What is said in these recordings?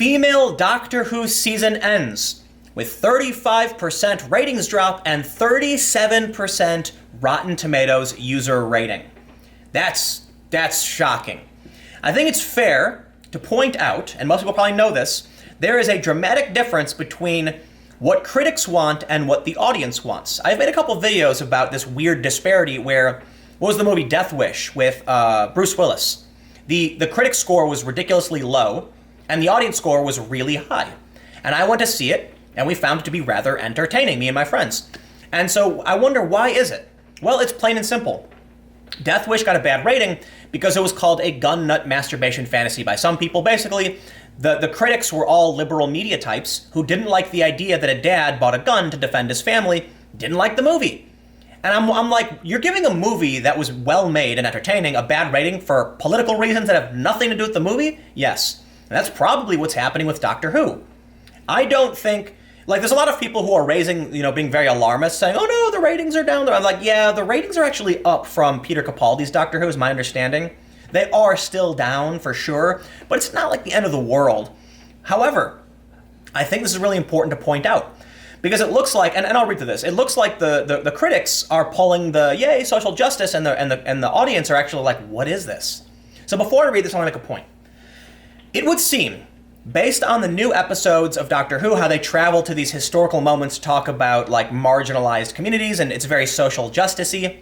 Female Doctor Who season ends with 35% ratings drop and 37% Rotten Tomatoes user rating. That's shocking. I think it's fair to point out, and most people probably know this, there is a dramatic difference between what critics want and what the audience wants. I've made a couple videos about this weird disparity where, what was the movie Death Wish with Bruce Willis? The critic score was ridiculously low, and the audience score was really high. And I went to see it, and we found it to be rather entertaining, me and my friends. And so I wonder, why is it? Well, it's plain and simple. Death Wish got a bad rating because it was called a gun nut masturbation fantasy by some people. Basically, the critics were all liberal media types who didn't like the idea that a dad bought a gun to defend his family, didn't like the movie. And I'm like, you're giving a movie that was well made and entertaining a bad rating for political reasons that have nothing to do with the movie? Yes. And that's probably what's happening with Doctor Who. I don't think, like, there's a lot of people who are being very alarmist, saying, oh no, the ratings are down there. I'm like, yeah, the ratings are actually up from Peter Capaldi's Doctor Who, is my understanding. They are still down for sure, but it's not like the end of the world. However, I think this is really important to point out, because it looks like, and I'll read through this, it looks like the critics are pulling the yay social justice, and the audience are actually like, what is this? So before I read this, I want to make a point. It would seem, based on the new episodes of Doctor Who, how they travel to these historical moments to talk about like marginalized communities, and it's very social justice-y,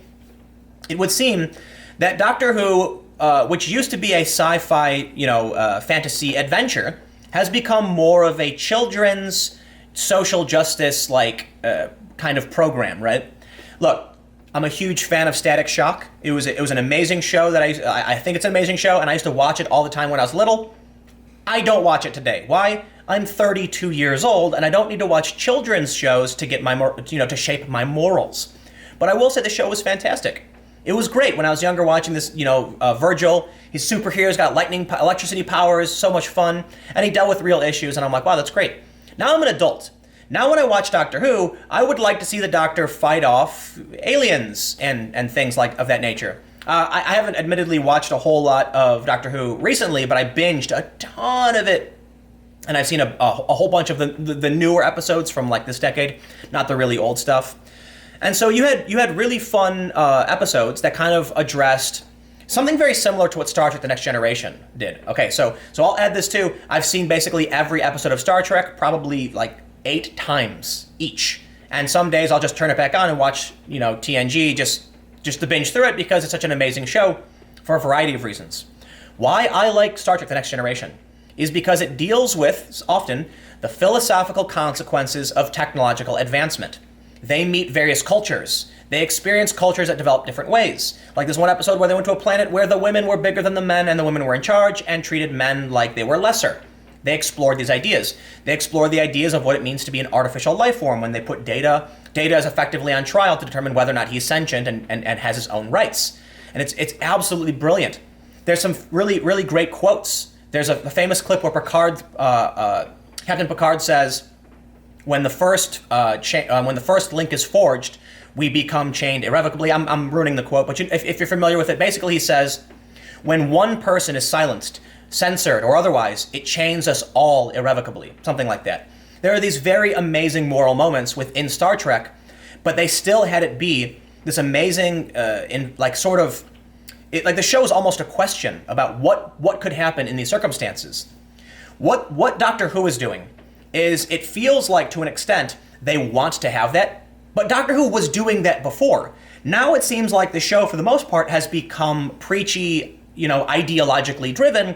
it would seem that Doctor Who, which used to be a sci-fi, fantasy adventure, has become more of a children's social justice kind of program, right? Look, I'm a huge fan of Static Shock. It was an amazing show that I think it's an amazing show, and I used to watch it all the time when I was little. I don't watch it today. Why? I'm 32 years old, and I don't need to watch children's shows to get to shape my morals. But I will say the show was fantastic. It was great when I was younger watching this, Virgil, his superheroes got electricity powers, so much fun, and he dealt with real issues, and I'm like, wow, that's great. Now I'm an adult. Now when I watch Doctor Who, I would like to see the Doctor fight off aliens and things of that nature. I haven't admittedly watched a whole lot of Doctor Who recently, but I binged a ton of it. And I've seen a whole bunch of the newer episodes from this decade, not the really old stuff. And so you had really fun episodes that kind of addressed something very similar to what Star Trek: The Next Generation did. Okay, so I'll add this too. I've seen basically every episode of Star Trek, probably 8 times each. And some days I'll just turn it back on and watch, TNG just to binge through it because it's such an amazing show for a variety of reasons. Why I like Star Trek: The Next Generation is because it deals with, often, the philosophical consequences of technological advancement. They meet various cultures. They experience cultures that develop different ways. Like this one episode where they went to a planet where the women were bigger than the men and the women were in charge and treated men like they were lesser. They explored these ideas. They explored the ideas of what it means to be an artificial life form when they put Data is effectively on trial to determine whether or not he's sentient and has his own rights. And it's absolutely brilliant. There's some really, really great quotes. There's a famous clip where Captain Picard says, when the first link is forged, we become chained irrevocably. I'm ruining the quote, but if you're familiar with it, basically he says, when one person is silenced, censored, or otherwise, it chains us all irrevocably. Something like that. There are these very amazing moral moments within Star Trek, but they still had it be this amazing, the show is almost a question about what could happen in these circumstances. What Doctor Who is doing is, it feels like to an extent they want to have that, but Doctor Who was doing that before. Now it seems like the show, for the most part, has become preachy, ideologically driven,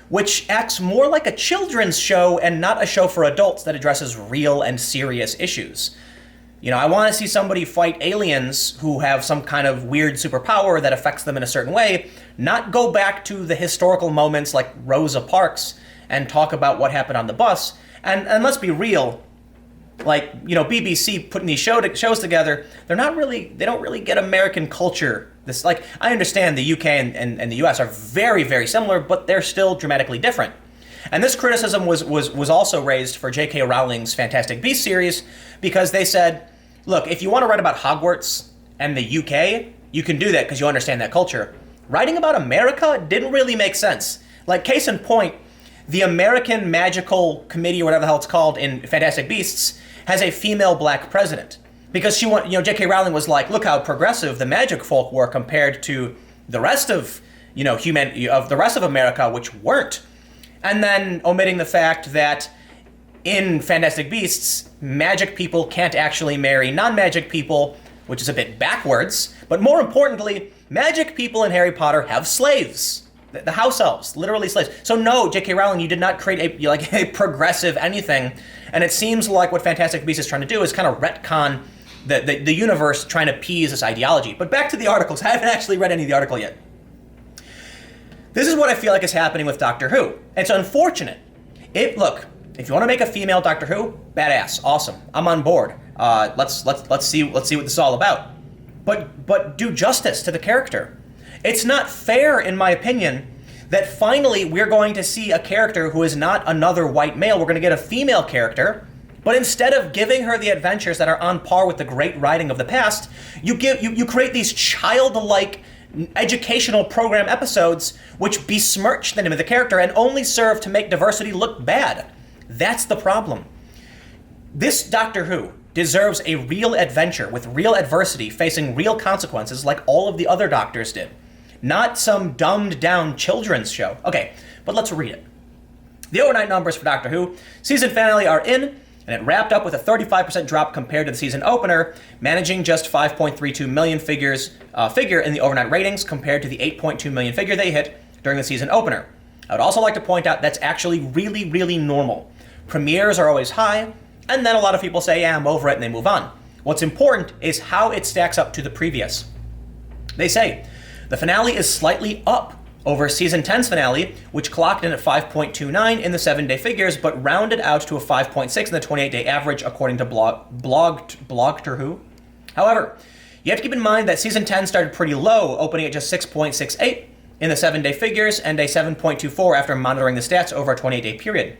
which acts more like a children's show and not a show for adults that addresses real and serious issues. I want to see somebody fight aliens who have some kind of weird superpower that affects them in a certain way, not go back to the historical moments like Rosa Parks and talk about what happened on the bus. And let's be real, BBC putting these shows together, they don't really get American culture. I understand the UK and the US are very, very similar, but they're still dramatically different. And this criticism was also raised for J.K. Rowling's Fantastic Beasts series, because they said, look, if you want to write about Hogwarts and the UK, you can do that because you understand that culture. Writing about America didn't really make sense. Case in point, the American Magical Committee, or whatever the hell it's called in Fantastic Beasts, has a female black president. Because J.K. Rowling was like, look how progressive the magic folk were compared to the rest of, the rest of America, which weren't. And then omitting the fact that in Fantastic Beasts, magic people can't actually marry non-magic people, which is a bit backwards. But more importantly, magic people in Harry Potter have slaves. The house elves, literally slaves. So no, J.K. Rowling, you did not create a progressive anything. And it seems like what Fantastic Beasts is trying to do is kind of retcon the universe, trying to appease this ideology. But back to the articles. I haven't actually read any of the article yet. This is what I feel like is happening with Doctor Who. It's unfortunate. Look, if you want to make a female Doctor Who, badass, awesome. I'm on board. Let's see what this is all about. But do justice to the character. It's not fair, in my opinion, that finally we're going to see a character who is not another white male. We're going to get a female character, but instead of giving her the adventures that are on par with the great writing of the past, you create these childlike educational program episodes which besmirch the name of the character and only serve to make diversity look bad. That's the problem. This Doctor Who deserves a real adventure with real adversity facing real consequences like all of the other Doctors did. Not some dumbed down children's show. Okay, but let's read it. The overnight numbers for Doctor Who season finale are in, and it wrapped up with a 35% drop compared to the season opener, managing just 5.32 million figure in the overnight ratings compared to the 8.2 million figure they hit during the season opener. I would also like to point out that's actually really, really normal. Premieres are always high, and then a lot of people say, yeah, I'm over it, and they move on. What's important is how it stacks up to the previous. They say, the finale is slightly up over Season 10's finale, which clocked in at 5.29 in the 7-day figures, but rounded out to a 5.6 in the 28-day average, according to Blogter Who. However, you have to keep in mind that Season 10 started pretty low, opening at just 6.68 in the 7-day figures and a 7.24 after monitoring the stats over a 28-day period.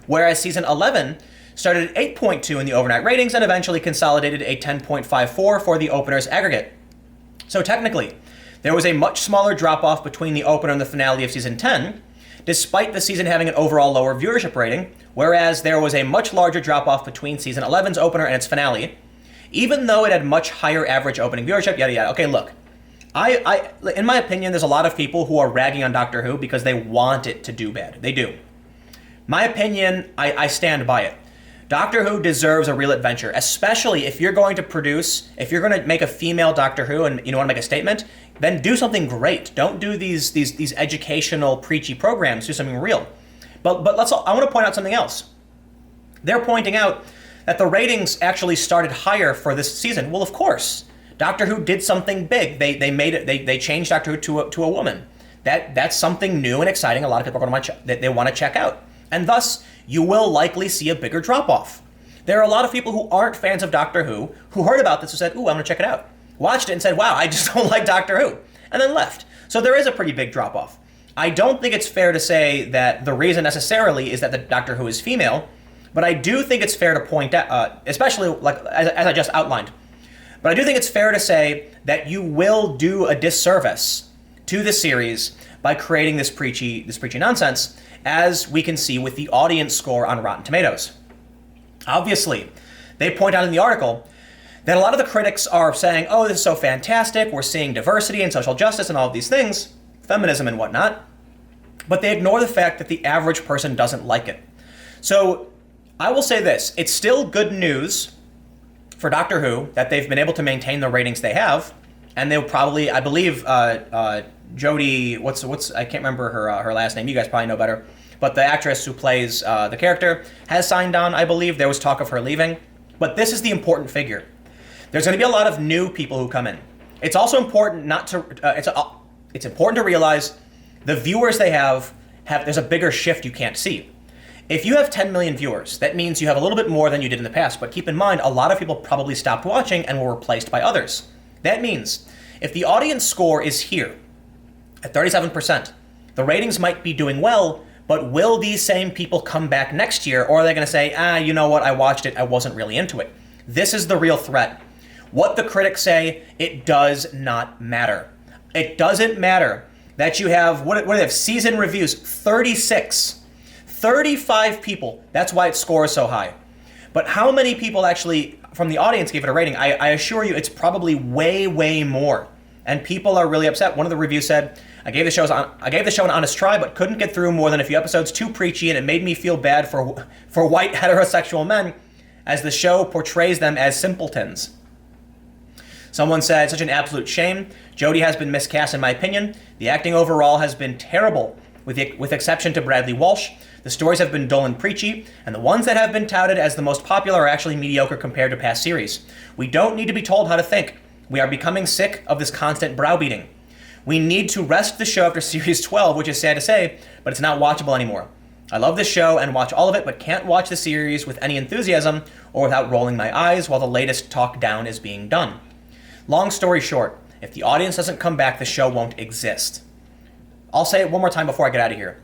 Whereas Season 11 started at 8.2 in the overnight ratings and eventually consolidated a 10.54 for the opener's aggregate. So technically, there was a much smaller drop-off between the opener and the finale of Season 10, despite the season having an overall lower viewership rating, whereas there was a much larger drop-off between Season 11's opener and its finale, even though it had much higher average opening viewership, yada yada. Okay, look, in my opinion, there's a lot of people who are ragging on Doctor Who because they want it to do bad. They do. My opinion, I stand by it. Doctor Who deserves a real adventure, especially if you're going to make a female Doctor Who and you want to make a statement, then do something great. Don't do these educational, preachy programs. Do something real. But I want to point out something else. They're pointing out that the ratings actually started higher for this season. Well, of course. Doctor Who did something big. They changed Doctor Who to a woman. That's something new and exciting. A lot of people are going to want to check out. And thus, you will likely see a bigger drop-off. There are a lot of people who aren't fans of Doctor Who heard about this and said, ooh, I'm going to check it out. Watched it and said, wow, I just don't like Doctor Who, and then left. So there is a pretty big drop-off. I don't think it's fair to say that the reason necessarily is that the Doctor Who is female, but I do think it's fair to point out, especially like as I just outlined, but I do think it's fair to say that you will do a disservice to the series by creating this preachy nonsense, as we can see with the audience score on Rotten Tomatoes. Obviously, they point out in the article that a lot of the critics are saying, oh, this is so fantastic, we're seeing diversity and social justice and all of these things, feminism and whatnot, but they ignore the fact that the average person doesn't like it. So I will say this, it's still good news for Doctor Who that they've been able to maintain the ratings they have, and they'll probably, I believe, Jodie, I can't remember her last name, you guys probably know better, but the actress who plays the character has signed on, I believe. There was talk of her leaving, but this is the important figure. There's going to be a lot of new people who come in. It's also important it's important to realize the viewers they have there's a bigger shift you can't see. If you have 10 million viewers, that means you have a little bit more than you did in the past, but keep in mind, a lot of people probably stopped watching and were replaced by others. That means if the audience score is here at 37%, the ratings might be doing well, but will these same people come back next year, or are they going to say, you know what, I watched it, I wasn't really into it? This is the real threat. What the critics say, it does not matter. It doesn't matter that you have, what do they have, season reviews, 36 35 people. That's why its score is so high. But how many people actually from the audience gave it a rating? I assure you it's probably way, way more. And people are really upset. One of the reviews said, I gave the show an honest try, but couldn't get through more than a few episodes, too preachy, and it made me feel bad for white heterosexual men, as the show portrays them as simpletons. Someone said, such an absolute shame. Jodie has been miscast in my opinion. The acting overall has been terrible, with exception to Bradley Walsh. The stories have been dull and preachy, and the ones that have been touted as the most popular are actually mediocre compared to past series. We don't need to be told how to think. We are becoming sick of this constant browbeating. We need to rest the show after Series 12, which is sad to say, but it's not watchable anymore. I love this show and watch all of it, but can't watch the series with any enthusiasm or without rolling my eyes while the latest talk down is being done. Long story short, if the audience doesn't come back, the show won't exist. I'll say it one more time before I get out of here.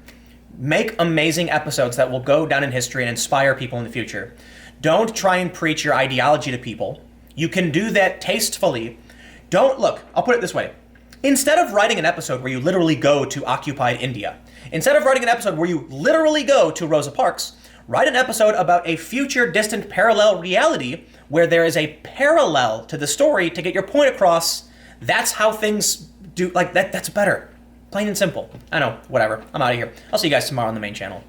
Make amazing episodes that will go down in history and inspire people in the future. Don't try and preach your ideology to people. You can do that tastefully. I'll put it this way. Instead of writing an episode where you literally go to occupied India, instead of writing an episode where you literally go to Rosa Parks, write an episode about a future distant parallel reality where there is a parallel to the story to get your point across. That's how things do, like that. That's better. Plain and simple. I know, whatever. I'm out of here. I'll see you guys tomorrow on the main channel.